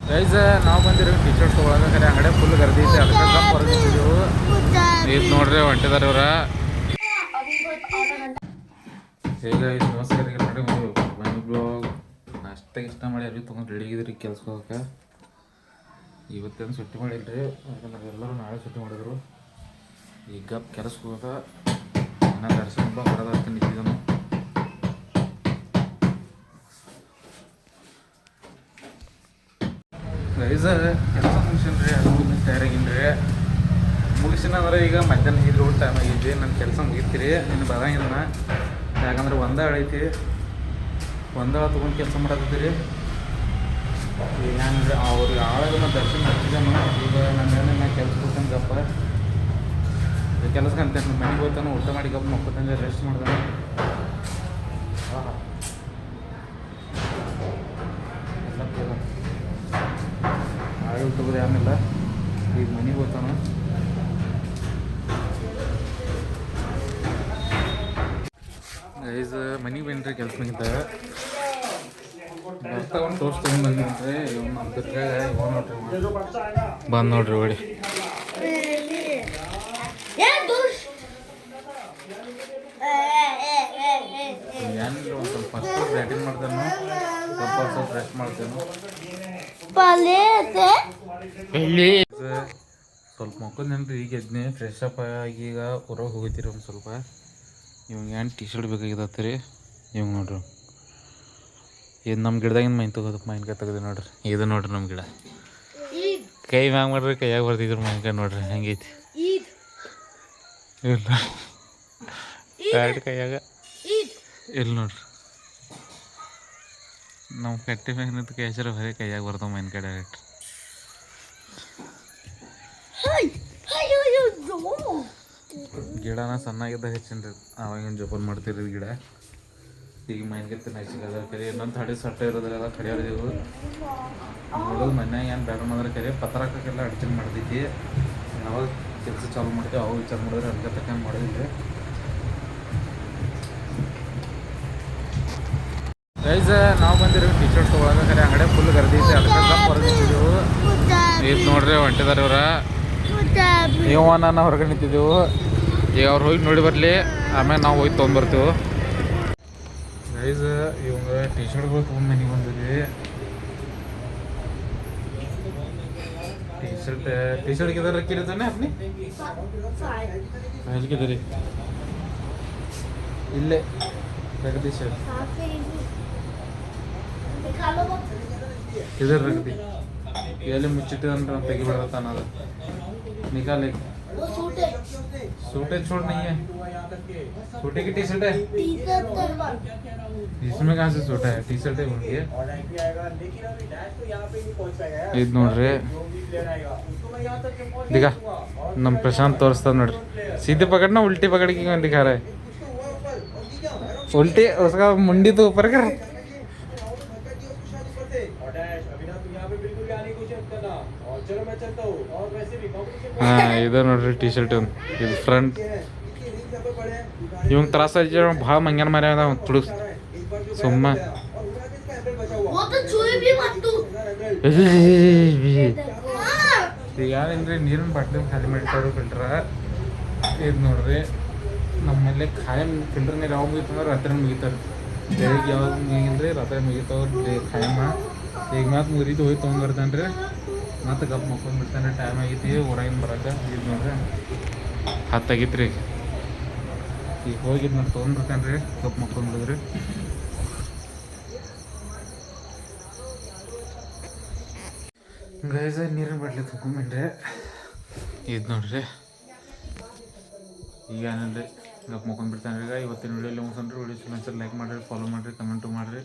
Guys ನಾವು ಬಂದಿರೋ T shirt ತೊಗೊಳಕ್ಕೆ ಅಂಗಡಿ ಫುಲ್ ಗರ್ದಿ ಐತೆ ಅದಕ್ಕೆ ಕಪ್ ಹೊರಗೆ ನಿಂತಿದ್ದೆವು. ಇದು ನೋಡ್ರಿ ಹೊಂಟಿದಾರೆ ಇವ್ರ. ಈಗ ಇದು ನಮಸ್ಕಾರ ನೋಡಿ ಮನಿ ಬ್ಲಾಗ್ ನಾಷ್ಟ ಇಷ್ಟ ಮಾಡಿ ಅರ್ವಿ ತೊಗೊಂಡು ರೆಡಿ ಆಗಿದ್ರಿ ಕೆಲ್ಸಕ್ಕೆ ಹೋಗಕ್ಕೆ. ಇವತ್ತೇನು ಸುಟ್ಟಿ ಮಾಡಿಲ್ರಿ, ಯಾಕಂದ್ರೆ ಎಲ್ಲರೂ ನಾಳೆ ಸುಟ್ಟಿ ಮಾಡಿದ್ರು. ಈಗ ಕೆಲಸಕ್ಕೆ ಹೋಗ ನಾನು ದರ್ಶನ ಹೊರದ ಅಂತ ನಿಂತಿದ್ದಾನು. ಗೈಸ್ ಕೆಲಸ ಮುಗಿಸಿನ್ರಿ, ಅದು ತಯಾರಾಗಿನ್ರಿ. ಮುಗಿಸಿನಂದ್ರೆ ಈಗ ಮಧ್ಯಾಹ್ನ ಇದ್ರ ಟೈಮ್ ಆಗೈತಿ. ನನ್ನ ಕೆಲಸ ಮುಗಿತೀರಿ ಇನ್ನು ಬರಂಗಿಲ್ಲ, ಯಾಕಂದ್ರೆ ಒಂದಾಳ ಐತಿ. ಒಂದಾಳ ತೊಗೊಂಡು ಕೆಲಸ ಮಾಡತ್ತೀರಿ. ಈಗ ಹೆಂಗೆ ಅವ್ರಿಗೆ ಆಳಾಗ ನಾನು ದರ್ಶನ ಮಾಡ್ತಿದ್ದಾನು. ಈಗ ನಾನು ಕೆಲ್ಸಕ್ಕೆ ಹೋಗ್ತಾನೆ ಗಪ್ಪ, ಕೆಲಸಕ್ಕೆ ಅಂತ ಮನೆಗೆ ಹೋಗ್ತಾನೆ, ಊಟ ಮಾಡಿ ಗಪ್ಪ ಮಕ್ಕೋತಾನೆ, ರೆಸ್ಟ್ ಮಾಡ್ತಾನೆ. ಎಲ್ಲ ಆಳು ತಗೋದು ಆಮೇಲೆ ಈಗ ಮನೆಗೆ ಹೋಗ್ತಾನೆ. ಗೈಸ್ ಮನೆಗೆ ಬಂದ್ರಿ ಕೆಲಸ ಮುಗಿತಾಗ ಒಂದು ಟೋಸ್ಟ್ ತೊಗೊಂಡು ಬಂದ್ರಿ. ಇವ್ನು ನಮ್ಮ ತಿರ್ಗಾಗ ಇವ ನೋಡ್ರಿ ಬಂದು ನೋಡ್ರಿ ಹೊಡಿ. ಏನಿಲ್ಲ ಒಂದು ಸ್ವಲ್ಪ ಫಸ್ಟ್ ಬ್ಯಾಟಿಂಗ್ ಮಾಡ್ತಾನು, ಸ್ವಲ್ಪ ರೆಸ್ಟ್ ಮಾಡ್ತಾನು. ಸ್ವಲ್ಪ ಮಕ್ಕೊಂದೇನ್ರಿ ಈಗ ಎದ್ನಿ ಫ್ರೆಶ್ ಅಪ್ ಆಗಿ ಈಗ ಹೊರಗೆ ಹೋಗ್ತೀರಿ. ಒಂದು ಸ್ವಲ್ಪ ಇವಂಗೆ ಏನು ಟಿ ಶರ್ಟ್ ಬೇಕಾಗಿದ್ದತ್ತು ರೀ. ಇವಂಗೆ ನೋಡ್ರಿ ಇದು ನಮ್ಮ ಗಿಡದಾಗಿನ ಮಾವಿನಕಾಯಿ ತೆಗೆದು ನೋಡ್ರಿ. ಇದು ನೋಡ್ರಿ ನಮ್ಮ ಗಿಡ. ಕೈ ಮ್ಯಾಂಗ ಮಾಡ್ರಿ, ಕೈಯಾಗ ಬರ್ತಿದ್ರು ಮಾವಿನಕಾಯಿ ನೋಡ್ರಿ ಹಂಗೈತಿ. ಇಲ್ಲ ಬ್ಯಾಡ್ ಕೈಯಾಗ ಇಲ್ಲಿ ನೋಡ್ರಿ ನಾವು ಕಟ್ಟಿ ಮ್ಯಾಗ ನಿಂತು ಕೈಸರ ಬರೀ ಕೈಯಾಗ ಬರ್ತಾವ ಮಾವಿನಕಾಯಿ ಡೈರೆಕ್ಟ್. ಗಿಡನ ಸಣ್ಣಾಗಿದ್ದಾಗ ಹೆಚ್ಚಿನ್ರಿ, ಅವಾಗಿನ ಜೋಪಾನ ಮಾಡ್ತಿರಿ ಗಿಡ. ಈಗ ಮಾವಿನಕಾಯಿ ನೈಸಿಗೆ ಕರಿ ಇನ್ನೊಂದು ತಡೆ ಸಟ್ಟ ಇರೋದ್ರೆಲ್ಲ ಕಡಿಯೋರಿದೆವು ನೋಡೋದು. ಮನ್ಯಾಗ ಏನು ಬೇಡ ಅಂದ್ರೆ ಕರಿ ಪತ್ರ ಹಾಕೋಕ್ಕೆಲ್ಲ ಅಡ್ಚಣೆ ಮಾಡ್ತೈತಿ. ಯಾವಾಗ ಕೆಲಸ ಚಾಲು ಮಾಡ್ತೀವಿ ಅವಾಗ ವಿಚಾರ ಮಾಡಿದ್ರೆ ಅಡ್ಗೆ ತಕ್ಕ ಮಾಡೋದಿಲ್ಲ. ಗೈಸ್ ನಾವು ಬಂದಿರೋ ಟಿ ಶರ್ಟ್ ತೊಗೊಳಕ್ಕೆ ಅಂಗಡಿ ಫುಲ್ ಗರ್ದಿ ಐತೆ ಅದಕ್ಕೆ ಕಪ್ ಹೊರಗೆ ನಿಂತಿದ್ದೆವು. ಇದು ನೋಡ್ರಿ ಹೊಂಟಿದಾರೆ ಇವ್ರ. ಇವ ನಾನು ಹೊರಗಡೆ ನಿಂತಿದ್ದೆವು. ಈಗ ಅವ್ರು ಹೋಗಿ ನೋಡಿ ಬರಲಿ, ಆಮೇಲೆ ನಾವು ಹೋಗಿ ತೊಗೊಂಡ್ಬರ್ತೀವಿ. ಗೈಸ್ ಇವಾಗ ಟಿ ಶರ್ಟ್ಗಳು ತೊಗೊಂಡು ಮನೆಗೆ ಬಂದಿದ್ವಿ. ಟಿ ಶರ್ಟ್ किधर रखी रहते ना अपनी पहल किधर है इल्ले रख दी शर्ट किधर रख दी ये मुच्चिटे अंदर तेगी बड़ा ना निकाले. वो सूट है छोड़ नहीं है, सूटे की टी शर्ट है. इसमें कहाँ से सूट है, टी शर्ट है बोलिए. ಇದು ನೋಡ್ರಿ दिखा नम प्रशांत तोरिस्ता नोड्री. सीधे पकड़ना, उल्टी पकड़ के क्यों दिखा रहा है. उल्टी उसका मुंडी तो ऊपर कर. हाँ ಇದು ನೋಡ್ರಿ ಟಿ ಶರ್ಟ್ ಇದು ಫ್ರಂಟ್. ಇವಂಗೆ ತ್ರಾಸ ಭಾಳ ಮಂಗ್ಯಾನ ಮಾರ್ಯ ತುಡು ಸುಮ್ಮ. ಈಗ ಯಾರೇನ್ರಿ ನೀರಿನ ಬಾಟ್ಲಿ ಖಾಲಿ ಮಾಡಿರ್ತಾರೋ ಫಿಲ್ಟ್ರ. ಇದು ನೋಡ್ರಿ ನಮ್ಮಲ್ಲಿ ಖಾಯಂ ಫಿಲ್ಟರ್ ನೀರು ಯಾವಾಗ ಮುಗಿತಂದ್ರೆ ರಾತ್ರಿ ಮುಗಿತಾರೆ. ಬೆಳಿಗ್ಗೆ ಯಾವಾಗ ಮುಗಿಲ್ರಿ ರಾತ್ರಿ ಮುಗಿತಾವ್ರಿ ಖಾಯಮ್ಮ. ಈಗ ಮಾತು ಮುರಿದು ಹೋಗಿ ತೊಗೊಂಡ್ಬರ್ತಾನೆ ರೀ, ಮತ್ತೆ ಗಪ್ ಮಕ್ಕೊಂಡ್ಬಿಡ್ತಾನೆ. ಟೈಮ್ ಆಗೈತಿ ಹೊರಗಿನ ಬರೋಕೆ. ಇದು ನೋಡ್ರಿ 10 ಆಗೈತಿ ರೀ. ಈಗ ಹೋಗಿದ್ದು ನಾನು ತೊಗೊಂಡ್ಬಿಡ್ತಾನೆ ರೀ, ಗಪ್ ಮಕ್ಕೊಂಡ್ಬಿಡಿದ್ರಿ. ಗೈಸ್ ನೀರಿನ ಬಾಟ್ಲಿ ತೊಗೊಂಡ್ಬಿಟ್ರೆ ಇದು ನೋಡ್ರಿ. ಈಗ ಏನಂದ್ರೆ ಗಪ್ ಮಕ್ಕೊಂಡ್ಬಿಡ್ತಾನೆ. ಈಗ ಇವತ್ತಿನ ವಿಡಿಯೋಲಿ ಮುಗಿಸೋಣ್ರಿ. ವಿಡಿಯೋ ಲೈಕ್ ಮಾಡಿರಿ, ಫಾಲೋ ಮಾಡಿರಿ, ಕಮೆಂಟು ಮಾಡಿರಿ.